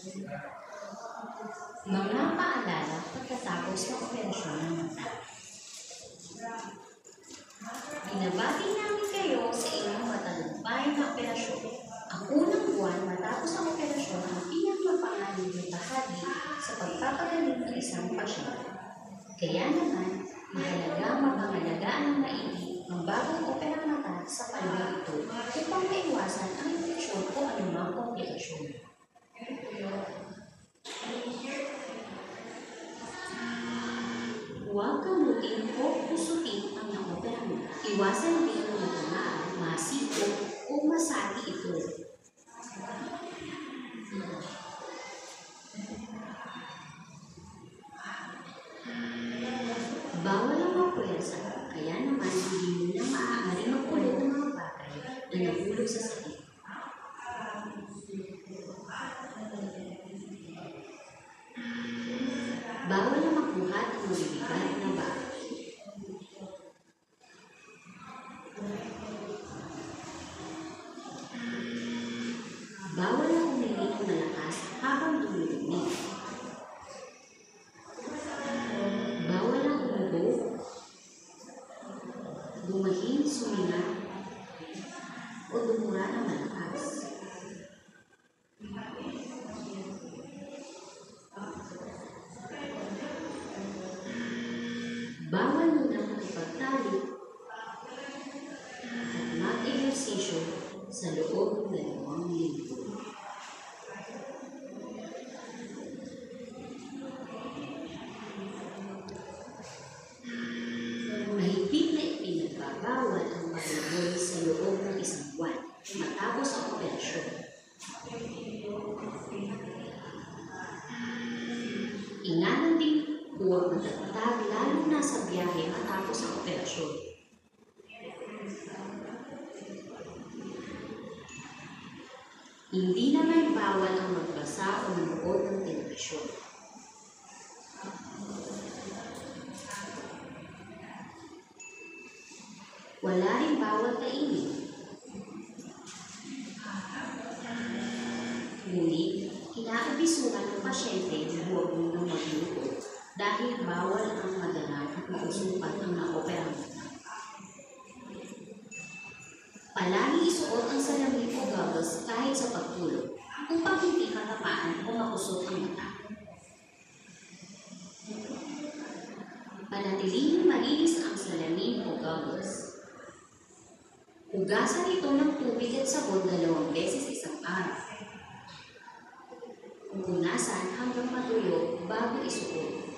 Mga paalala pagkatapos ng operasyon ng mata. Binabati namin kayo sa inyong matagumpay na operasyon. Ang unang buwan matapos ang operasyon ang pinakmapangaling na bahagi sa pagpapagaling ng isang pasyente. Kaya naman, mahalaga mapangalagaan ng maigi ang bagong operang mata sa panahon ito upang maiwasan ang infeksyon o anumang komplikasyon. Huwag kamutin o kusutin ang naopera mo. Iwasan din ang matamaan, masiko o masati ito. Bawal ang mapwersa, kaya naman hindi mo na maaari magpulot ng mga bagay na nahulog sa sakit. Bawal na magbuhat ng mabibigat na bagay. Bawal na umiling ng malakas habang dumidumi. Bawal na umubo, bumahin, suminga, o dumura ng malakas. Bawal muna makipagtali at mag-ehersisyo sa loob ng 2 linggo. Mahigpit na ipinagbabawal ang pagluloy sa loob ng 1 buwan matapos ang operasyon. Ingatan din huwag matatag lalo na sa biyahe matapos ang operasyon. Hindi naman bawal ang magbasa o manood ng telebisyon. Wala rin bawal kainin. Ngunit, inaabisuhan ng pasyente na huwag munang magluto dahil bawal ang madalang at mausupan ang naoperang mata. Palagi isuot ang salamin o goggles kahit sa pagtulog upang hindi katapaan o makusot ang mata. Panatilihing malinis ang salamin o goggles. Hugasan ito ng tubig at sabon 2 beses isang araw. Punasan hanggang matuyo bago isuot.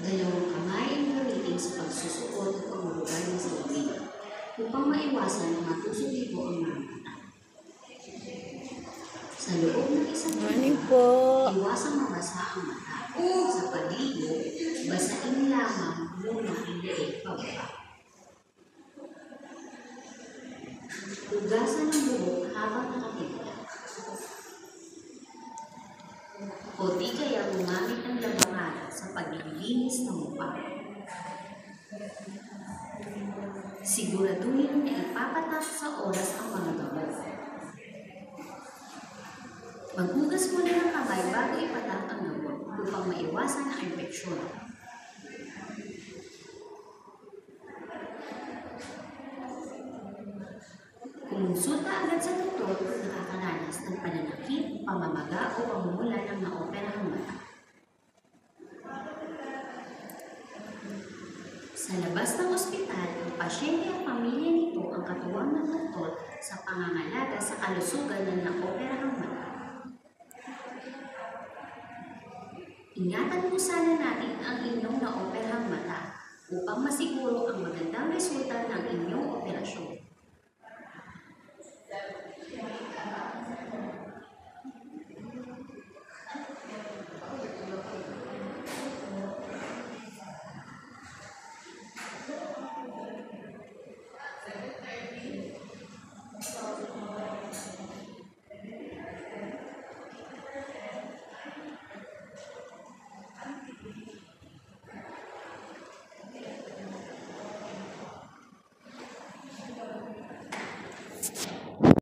Dalawang kamay ang gamitin sa pagsusuot at pangulugan ng salamin upang maiwasan na matusok ito ang mga mata. Sa loob ng 1 linggo, iwasang mabasa ang mata. Sa pagligo, basain lamang muna ang leeg pababa. Hugasan ang buhok habang nakatipla. O di kaya gumamit ng labangara sa paglilinis ng mukha. Siguraduhin na ipapatak sa oras ang mga gamot. Maghugas muna ng kamay bago ipatak ang gamot upang maiwasan ang infeksyon. Kumonsulta agad sa doktor kung nakakaranas ng pananakit, pamamaga o pamumula ng naoperahang mata. Sa labas ng ospital, ang pasyente at pamilya nito ang katuwang ng doktor sa pangangalaga sa kalusugan ng naoperahang mata. Ingatan po sana natin ang inyong naoperahang mata upang masiguro ang magandang resulta ng inyong